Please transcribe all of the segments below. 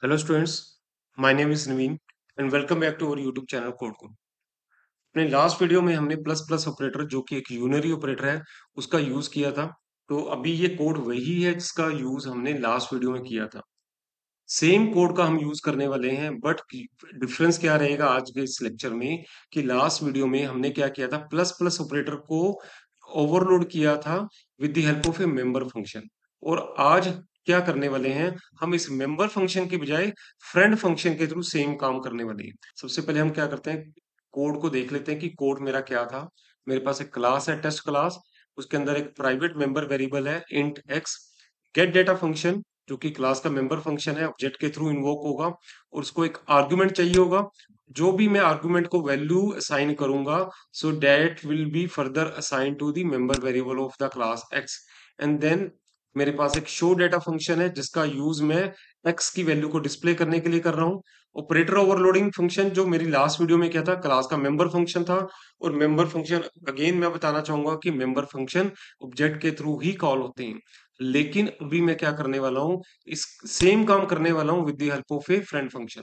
Hello students, my name is Naveen and welcome back to our YouTube channel CodeCo। अपने last video में हमने plus plus operator जो कि एक unary operator है उसका यूज किया था। तो अभी ये कोड वही है जिसका यूज हमने लास्ट वीडियो में किया था। सेम कोड का हम यूज करने वाले हैं बट डिफरेंस क्या रहेगा आज के इस लेक्चर में कि लास्ट वीडियो में हमने क्या किया था, प्लस प्लस ऑपरेटर को ओवरलोड किया था with the help of A member function. और आज क्या करने वाले हैं, हम इस मेंबर फंक्शन के बजाय फ्रेंड फंक्शन के थ्रू सेम काम करने वाले हैं। सबसे पहले हम क्या करते हैं, कोड को देख लेते हैं कि कोड मेरा क्या था। मेरे पास एक क्लास है टेस्ट क्लास, उसके अंदर एक प्राइवेट मेंबर वेरिएबल है int x. Gate data function जो कि क्लास का मेंबर फंक्शन है, ऑब्जेक्ट के थ्रू इन्वोक होगा और उसको एक आर्गुमेंट चाहिए होगा। जो भी मैं आर्गुमेंट को वैल्यू असाइन करूंगा, so that will be further assign to the member variable of the class X. And then मेरे पास एक शो डेटा फंक्शन है जिसका यूज मैं एक्स की वैल्यू को डिस्प्ले करने के लिए कर रहा हूँ। ऑपरेटर ओवरलोडिंग फंक्शन जो मेरी लास्ट वीडियो में क्या था, क्लास का मेंबर फंक्शन था। और मेंबर फंक्शन अगेन मैं बताना चाहूंगा कि मेंबर फंक्शन ऑब्जेक्ट के थ्रू ही कॉल होते हैं। लेकिन अभी मैं क्या करने वाला हूँ, इस सेम काम करने वाला हूँ with the help of A friend function.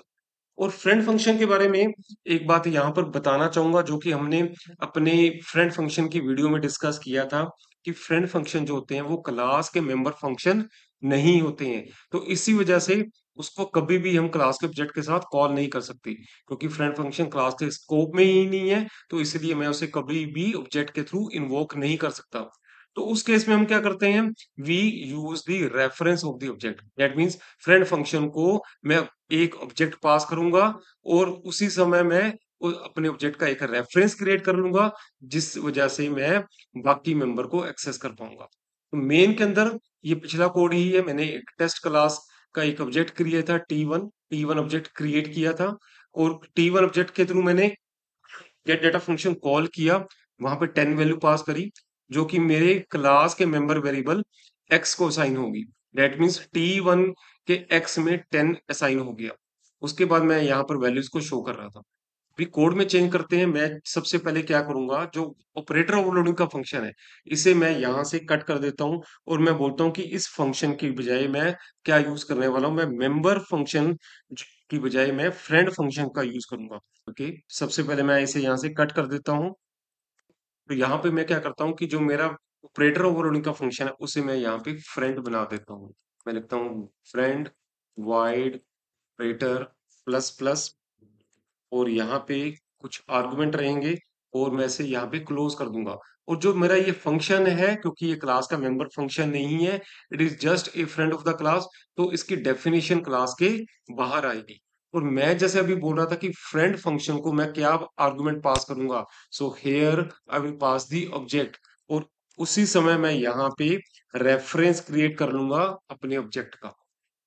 और फ्रेंड फंक्शन के बारे में एक बात यहाँ पर बताना चाहूंगा जो कि हमने अपने फ्रेंड फंक्शन की वीडियो में डिस्कस किया था कि फ्रेंड फंक्शन जो होते हैं वो क्लास के मेंबर फंक्शन नहीं होते हैं। तो इसी वजह से उसको कभी भी हम क्लास के ऑब्जेक्ट के साथ कॉल नहीं कर सकते, क्योंकि फ्रेंड फंक्शन क्लास के स्कोप में ही नहीं है। तो इसलिए मैं उसे कभी भी ऑब्जेक्ट के थ्रू इन्वोक नहीं कर सकता। तो उस केस में हम क्या करते हैं, we use the reference of the object. That means friend function को मैं एक ऑब्जेक्ट पास करूंगा और उसी समय मैं अपने ऑब्जेक्ट का एक रेफरेंस क्रिएट कर लूंगा, जिस वजह से मैं बाकी मेंबर को एक्सेस कर पाऊंगा। तो मेन के अंदर ये पिछला कोड ही है। मैंने एक टेस्ट क्लास का एक ऑब्जेक्ट क्रिएट था टी वन ऑब्जेक्ट क्रिएट किया था। और टी वन ऑब्जेक्ट के थ्रू मैंने गेट डेटा फंक्शन कॉल किया, वहां पे 10 वैल्यू पास करी जो कि मेरे क्लास के मेंबर वेरिएबल एक्स को असाइन होगी। दैट मीन्स टी वन के एक्स में 10 असाइन हो गया। उसके बाद मैं यहाँ पर वैल्यूज को शो कर रहा था। अभी कोड में चेंज करते हैं। मैं सबसे पहले क्या करूंगा, जो ऑपरेटर ओवरलोडिंग का फंक्शन है इसे मैं यहाँ से कट कर देता हूँ और मैं बोलता हूँ कि इस फंक्शन की बजाय मैं क्या यूज करने वाला हूँ, मैं मेंबर फंक्शन की बजाय मैं फ्रेंड फंक्शन का यूज करूंगा। ओके, सबसे पहले मैं इसे यहाँ से कट कर देता हूँ। तो यहाँ पे मैं क्या करता हूँ कि जो मेरा ऑपरेटर ओवरलोडिंग का फंक्शन है उसे मैं यहाँ पे फ्रेंड बना देता हूँ। मैं लिखता हूँ friend wide operator plus plus, और यहाँ पे कुछ आर्गुमेंट रहेंगे और मैं इसे यहाँ पे क्लोज कर दूंगा। और जो मेरा ये फंक्शन है, क्योंकि ये क्लास का मेंबर फंक्शन नहीं है, it is just a friend of the class, तो इसकी डेफिनेशन क्लास के बाहर आएगी। और मैं जैसे अभी बोल रहा था कि फ्रेंड फंक्शन को मैं क्या आर्गुमेंट पास करूंगा, so here I will pass the object. और उसी समय मैं यहाँ पे रेफरेंस क्रिएट कर लूंगा अपने ऑब्जेक्ट का।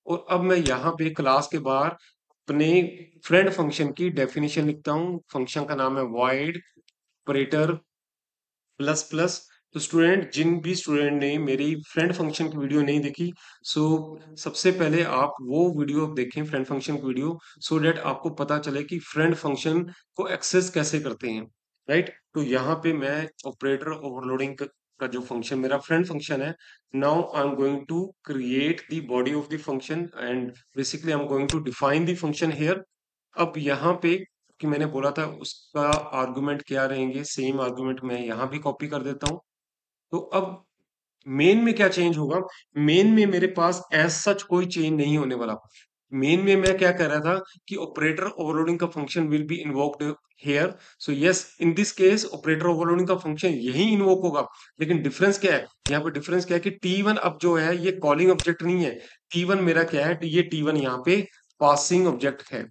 और अब मैं यहाँ पे क्लास के बाहर अपने फ्रेंड फंक्शन की डेफिनेशन लिखता हूँ। फंक्शन का नाम है वाइड ऑपरेटर प्लस प्लस। तो स्टूडेंट, जिन भी स्टूडेंट ने मेरी फ्रेंड फंक्शन की वीडियो नहीं देखी, सो सबसे पहले आप वो वीडियो देखें, फ्रेंड फंक्शन की वीडियो, सो डेट आपको पता चले कि फ्रेंड फंक्शन को एक्सेस कैसे करते हैं। राइट, तो यहाँ पे मैं ऑपरेटर ओवरलोडिंग का जो फंक्शन मेरा फ्रेंड फंक्शन है, now I am going to create the body of the function and basically I am going to define the function here. अब यहाँ पे कि मैंने बोला था उसका आर्गुमेंट क्या रहेंगे, सेम आर्गुमेंट मैं यहाँ भी कॉपी कर देता हूँ। तो अब मेन में क्या चेंज होगा, मेन में मेरे पास एज सच कोई चेंज नहीं होने वाला। मेन में मैं क्या कह रहा था कि ऑपरेटर ओवरलोडिंग का function will be invoked here. So yes, in this case operator overloading का फंक्शन यही इन्वोक होगा। लेकिन डिफरेंस क्या है, यहाँ पे डिफरेंस क्या है कि टी वन अब जो है ये कॉलिंग ऑब्जेक्ट नहीं है। टी वन मेरा क्या है, ये टी वन यहाँ पे पासिंग ऑब्जेक्ट है।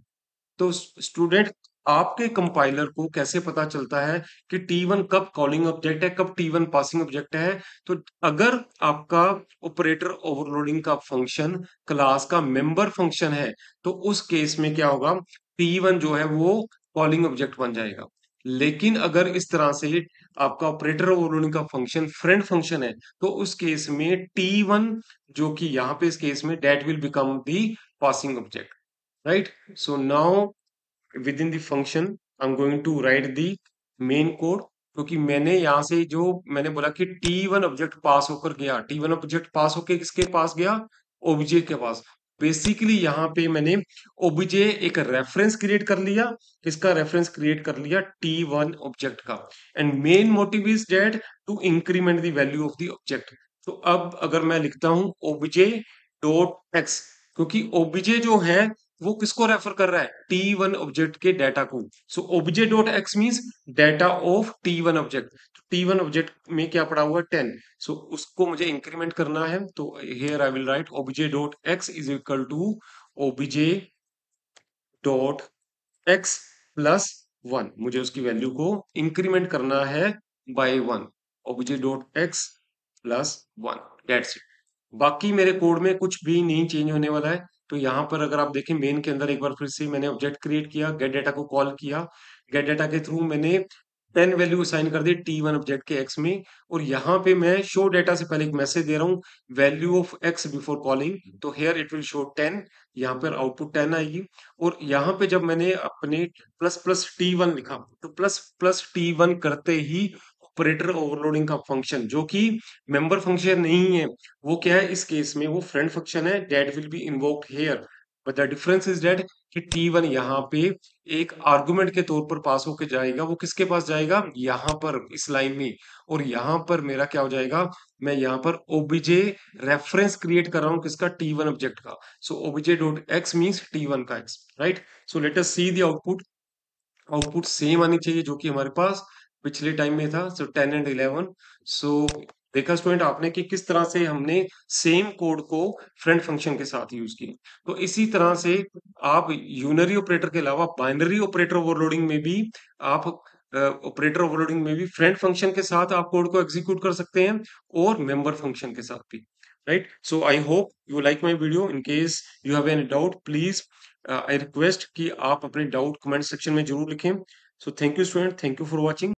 तो स्टूडेंट, आपके कंपाइलर को कैसे पता चलता है कि टी वन कब कॉलिंग ऑब्जेक्ट है, कब टी वन पासिंग ऑब्जेक्ट है? तो अगर आपका ऑपरेटर ओवरलोडिंग का फंक्शन क्लास का मेंबर फंक्शन है, तो उस केस में क्या होगा, टी वन जो है वो कॉलिंग ऑब्जेक्ट बन जाएगा। लेकिन अगर इस तरह से आपका ऑपरेटर ओवरलोडिंग का फंक्शन फ्रेंड फंक्शन है, तो उस केस में टी वन जो कि यहाँ पे इस केस में that will become the passing object. right? So now within the function I'm going to write the main code, क्योंकि मैंने यहाँ से जो मैंने बोला कि टी वन ऑब्जेक्ट पास होकर गया, टी वन ऑब्जेक्ट पास होकर किसके पास गया, ओब्जे के पास। बेसिकली यहाँ पे मैंने ओबीजे एक रेफरेंस क्रिएट कर लिया। किसका रेफरेंस क्रिएट कर लिया? T1 ऑब्जेक्ट का। And main motive is that to increment the value of the object. तो अब अगर मैं लिखता हूं ओबीजे डॉट एक्स, क्योंकि ओबीजे जो है वो किसको रेफर कर रहा है? T1 ऑब्जेक्ट के डाटा को। So OBJ dot X means data of T1 object. तो T1 ऑब्जेक्ट में क्या पड़ा हुआ है? 10। सो उसको मुझे इंक्रीमेंट करना है, तो here I will write obj dot X is equal to obj dot X plus 1। मुझे उसकी वैल्यू को इंक्रीमेंट करना है by 1। obj dot X plus 1, that's it. बाकी मेरे कोड में कुछ भी नहीं चेंज होने वाला है। तो यहाँ पर अगर आप देखें मेन के अंदर एक बार फिर से मैंने ऑब्जेक्ट क्रिएट किया, गेट डाटा को कॉल किया। गेट डाटा के थ्रू मैंने 10 वैल्यू असाइन कर दी T1 ऑब्जेक्ट के एक्स में। और यहाँ पे मैं शो डाटा से पहले एक मैसेज दे रहा हूँ, value of x before calling. तो हेयर इट विल शो 10। यहाँ पर आउटपुट 10 आएगी। और यहाँ पे जब मैंने अपने प्लस प्लस T1 लिखा, तो प्लस प्लस T1 करते ही ऑपरेटर ओवरलोडिंग का फंक्शन, जो कि मेंबर फंक्शन नहीं है, वो क्या है इस केस में? वो फ्रेंड फंक्शन है, that will be invoked here. But the difference is that कि T1 यहाँ पे एक आर्गुमेंट के तौर पर पास होके जाएगा। वो किसके पास जाएगा? यहाँ पर इस लाइन में। और यहाँ पर मेरा क्या हो जाएगा? मैं यहाँ पर ओबीजे रेफरेंस क्रिएट कर रहा हूँ किसका? T1 ऑब्जेक्ट का। So OBJ dot X means T1 का X, right? So let us see the output. Output same आनी चाहिए जो कि हमारे पास पिछले टाइम में था। सो 10 एंड 11। सो देखा स्टूडेंट आपने कि किस तरह से हमने सेम कोड को फ्रेंड फंक्शन के साथ यूज किया। तो इसी तरह से आप यूनरी ऑपरेटर के अलावा बाइनरी ऑपरेटर ओवरलोडिंग में भी आप ऑपरेटर ओवरलोडिंग में भी फ्रेंड फंक्शन के साथ आप कोड को एग्जीक्यूट कर सकते हैं, और मेंबर फंक्शन के साथ भी, right? So I hope you like my video. In case you have any doubt, please I request कि आप अपने डाउट कमेंट सेक्शन में जरूर लिखें। So thank you student, thank you for watching.